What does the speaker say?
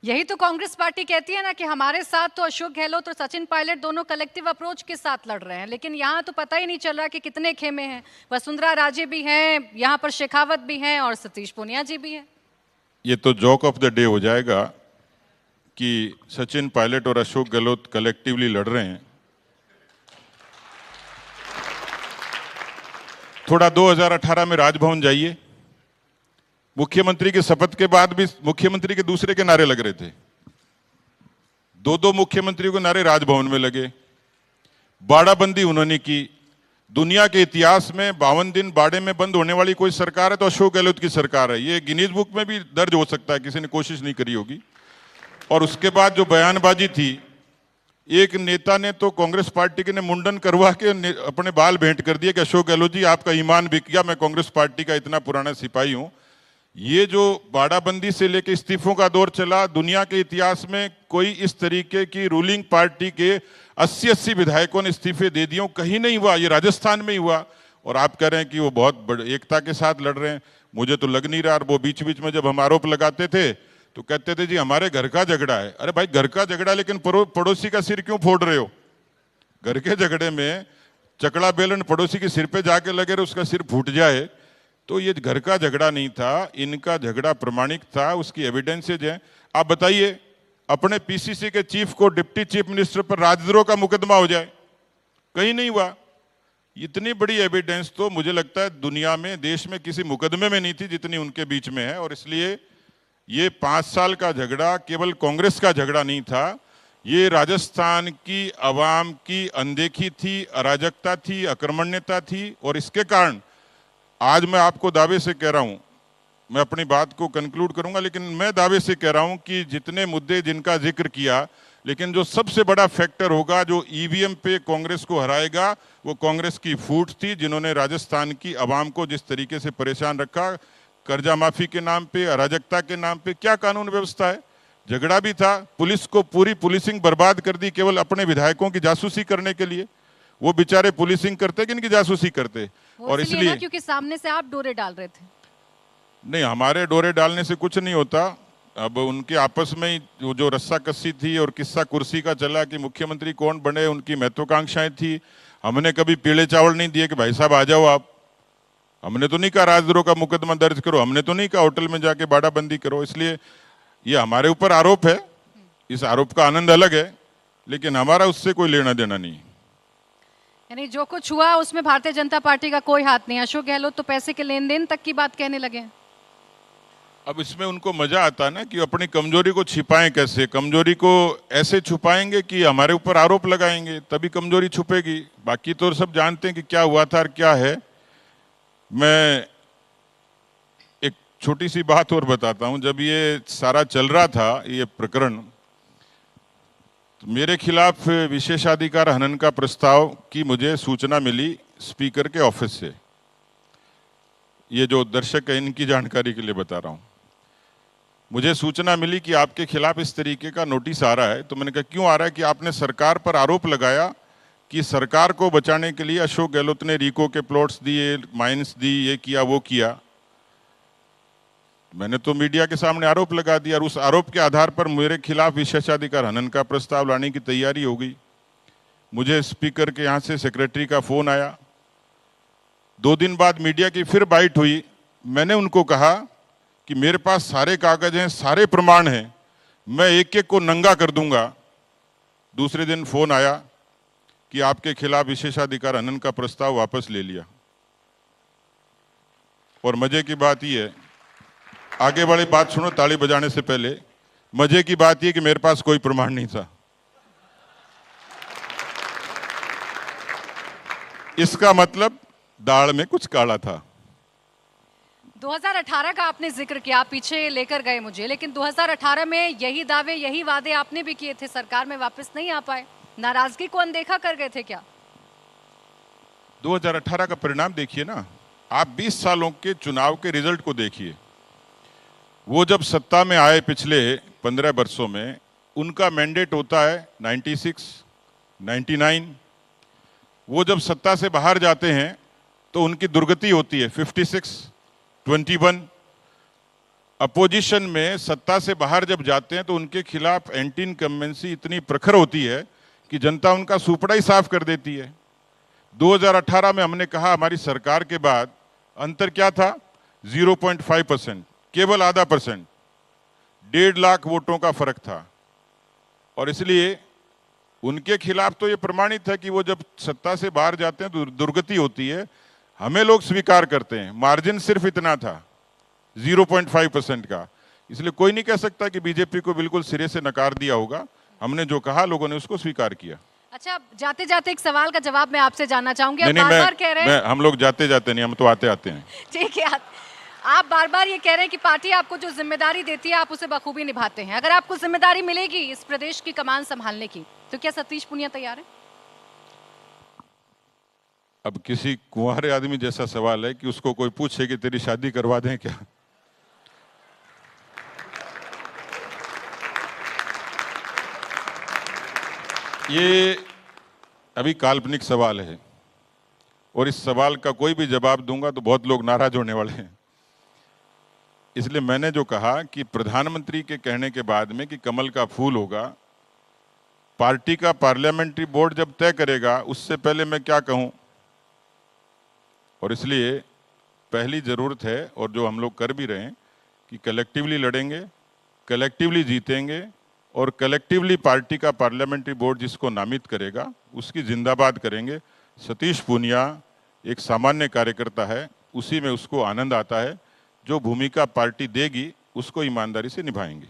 यही तो कांग्रेस पार्टी कहती है ना कि हमारे साथ तो अशोक गहलोत और सचिन पायलट दोनों कलेक्टिव अप्रोच के साथ लड़ रहे हैं, लेकिन यहाँ तो पता ही नहीं चल रहा कि कितने खेमे हैं। वसुंधरा राजे भी हैं, यहाँ पर शेखावत भी हैं और सतीश पूनिया जी भी हैं। ये तो जॉक ऑफ द डे हो जाएगा कि सचिन पायलट और अशोक गहलोत कलेक्टिवली लड़ रहे हैं। थोड़ा 2018 में राजभवन जाइए, मुख्यमंत्री की शपथ के बाद भी मुख्यमंत्री के दूसरे के नारे लग रहे थे। दो मुख्यमंत्रियों के नारे राजभवन में लगे। बाड़ाबंदी उन्होंने की। दुनिया के इतिहास में 52 दिन बाड़े में बंद होने वाली कोई सरकार है तो अशोक गहलोत की सरकार है। ये गिनीज बुक में भी दर्ज हो सकता है, किसी ने कोशिश नहीं करी होगी। और उसके बाद जो बयानबाजी थी, एक नेता ने तो कांग्रेस पार्टी के ने मुंडन करवा के अपने बाल भेंट कर दिए कि अशोक गहलोत जी आपका ईमान बिक गया, मैं कांग्रेस पार्टी का इतना पुराना सिपाही हूं। ये जो बाड़ाबंदी से लेकर इस्तीफों का दौर चला, दुनिया के इतिहास में कोई इस तरीके की रूलिंग पार्टी के 80 विधायकों ने इस्तीफे दे दिए, कहीं नहीं हुआ। ये राजस्थान में ही हुआ। और आप कह रहे हैं कि वो बहुत बड़ी एकता के साथ लड़ रहे हैं, मुझे तो लग नहीं रहा। और वो बीच बीच में जब हम आरोप लगाते थे तो कहते थे जी हमारे घर का झगड़ा है। अरे भाई घर का झगड़ा, लेकिन पड़ोसी का सिर क्यों फोड़ रहे हो? घर के झगड़े में चकड़ा बेलन पड़ोसी के सिर पे जाके लगे रहे, उसका सिर फूट जाए। तो ये घर का झगड़ा नहीं था, इनका झगड़ा प्रमाणिक था, उसकी एविडेंसेज है। आप बताइए, अपने पीसीसी के चीफ को डिप्टी चीफ मिनिस्टर पर राजद्रोह का मुकदमा हो जाए, कहीं नहीं हुआ। इतनी बड़ी एविडेंस तो मुझे लगता है दुनिया में, देश में किसी मुकदमे में नहीं थी जितनी उनके बीच में है। और इसलिए ये 5 साल का झगड़ा केवल कांग्रेस का झगड़ा नहीं था, ये राजस्थान की आवाम की अनदेखी थी, अराजकता थी, अकर्मण्यता थी। और इसके कारण आज मैं आपको दावे से कह रहा हूं, मैं अपनी बात को कंक्लूड करूंगा, लेकिन मैं दावे से कह रहा हूं कि जितने मुद्दे जिनका जिक्र किया, लेकिन जो सबसे बड़ा फैक्टर होगा जो ईवीएम पे कांग्रेस को हराएगा, वो कांग्रेस की फूट थी, जिन्होंने राजस्थान की आवाम को जिस तरीके से परेशान रखा, कर्जा माफी के नाम पे, अराजकता के नाम पे। क्या कानून व्यवस्था है? झगड़ा भी था, पुलिस को पूरी पुलिसिंग बर्बाद कर दी केवल अपने विधायकों की जासूसी करने के लिए। वो बेचारे पुलिसिंग करते कि इनकी जासूसी करते। और इसलिए क्योंकि सामने से आप डोरे डाल रहे थे। नहीं, हमारे डोरे डालने से कुछ नहीं होता। अब उनके आपस में ही जो रस्सा कस्सी थी और किस्सा कुर्सी का चला कि मुख्यमंत्री कौन बने, उनकी महत्वाकांक्षाएं थी। हमने कभी पीले चावल नहीं दिए कि भाई साहब आ जाओ आप। हमने तो नहीं कहा राजद्रोह का मुकदमा दर्ज करो, हमने तो नहीं कहा होटल में जाके बाड़ाबंदी करो। इसलिए ये हमारे ऊपर आरोप है, इस आरोप का आनंद अलग है, लेकिन हमारा उससे कोई लेना देना नहीं। यानी जो कुछ हुआ उसमें भारतीय जनता पार्टी का कोई हाथ नहीं। अशोक गहलोत तो पैसे के लेन देन तक की बात कहने लगे। अब इसमें उनको मजा आता है ना कि अपनी कमजोरी को छिपाएं कैसे। कमजोरी को ऐसे छुपाएंगे कि हमारे ऊपर आरोप लगाएंगे, तभी कमजोरी छुपेगी। बाकी तो सब जानते हैं कि क्या हुआ था और क्या है। मैं एक छोटी सी बात और बताता हूं। जब ये सारा चल रहा था, ये प्रकरण, तो मेरे खिलाफ विशेषाधिकार हनन का प्रस्ताव की मुझे सूचना मिली स्पीकर के ऑफिस से। ये जो दर्शक है इनकी जानकारी के लिए बता रहा हूं। मुझे सूचना मिली कि आपके खिलाफ इस तरीके का नोटिस आ रहा है। तो मैंने कहा क्यों आ रहा है? कि आपने सरकार पर आरोप लगाया कि सरकार को बचाने के लिए अशोक गहलोत ने रीको के प्लॉट्स दिए, माइंस दी, ये किया वो किया। मैंने तो मीडिया के सामने आरोप लगा दिया और उस आरोप के आधार पर मेरे खिलाफ विशेषाधिकार हनन का प्रस्ताव लाने की तैयारी हो गई। मुझे स्पीकर के यहाँ से सेक्रेटरी का फोन आया। 2 दिन बाद मीडिया की फिर बाइट हुई। मैंने उनको कहा कि मेरे पास सारे कागज हैं, सारे प्रमाण हैं, मैं एक एक को नंगा कर दूंगा। दूसरे दिन फोन आया कि आपके खिलाफ विशेषाधिकार हनन का प्रस्ताव वापस ले लिया। और मजे की बात यह है, आगे वाली बात सुनो ताली बजाने से पहले, मजे की बात यह कि मेरे पास कोई प्रमाण नहीं था। इसका मतलब दाल में कुछ काला था। 2018 का आपने जिक्र किया, पीछे लेकर गए मुझे, लेकिन 2018 में यही दावे, यही वादे आपने भी किए थे, सरकार में वापस नहीं आ पाए। नाराजगी को अनदेखा कर गए थे क्या? 2018 का परिणाम देखिए ना आप, 20 सालों के चुनाव के रिजल्ट को देखिए। वो जब सत्ता में आए पिछले 15 वर्षों में, उनका मैंडेट होता है 96, 99। वो जब सत्ता से बाहर जाते हैं तो उनकी दुर्गति होती है 56, 21। अपोजिशन में सत्ता से बाहर जब जाते हैं तो उनके खिलाफ एंटी इनकम्बेंसी इतनी प्रखर होती है कि जनता उनका सुपड़ा ही साफ कर देती है। 2018 में हमने कहा हमारी सरकार के बाद अंतर क्या था? 0.5%, केवल आधा %, 1.5 लाख वोटों का फर्क था। और इसलिए उनके खिलाफ तो ये प्रमाणित है कि वो जब सत्ता से बाहर जाते हैं तो दुर्गति होती है। हमें लोग स्वीकार करते हैं, मार्जिन सिर्फ इतना था 0.5% का। इसलिए कोई नहीं कह सकता कि बीजेपी को बिल्कुल सिरे से नकार दिया होगा। हमने जो कहा लोगों ने उसको स्वीकार किया। अच्छा, जाते जाते एक सवाल का जवाब मैं आपसे जानना चाहूंगी। नहीं, आप बार-बार कह रहे हैं, हम लोग जाते जाते नहीं, हम तो आते आते हैं। ठीक है, आप बार-बार ये कह रहे हैं कि पार्टी आपको जो जिम्मेदारी देती है आप उसे बखूबी निभाते हैं। अगर आपको जिम्मेदारी मिलेगी इस प्रदेश की कमान संभालने की, तो क्या सतीश पूनिया तैयार है? अब किसी कुंवारे आदमी जैसा सवाल है कि उसको कोई पूछे कि तेरी शादी करवा दें क्या? ये अभी काल्पनिक सवाल है और इस सवाल का कोई भी जवाब दूंगा तो बहुत लोग नाराज होने वाले हैं। इसलिए मैंने जो कहा कि प्रधानमंत्री के कहने के बाद में कि कमल का फूल होगा, पार्टी का पार्लियामेंट्री बोर्ड जब तय करेगा उससे पहले मैं क्या कहूं। और इसलिए पहली जरूरत है, और जो हम लोग कर भी रहे हैं, कि कलेक्टिवली लड़ेंगे, कलेक्टिवली जीतेंगे और कलेक्टिवली पार्टी का पार्लियामेंट्री बोर्ड जिसको नामित करेगा उसकी जिंदाबाद करेंगे। सतीश पूनिया एक सामान्य कार्यकर्ता है, उसी में उसको आनंद आता है। जो भूमिका पार्टी देगी उसको ईमानदारी से निभाएंगे।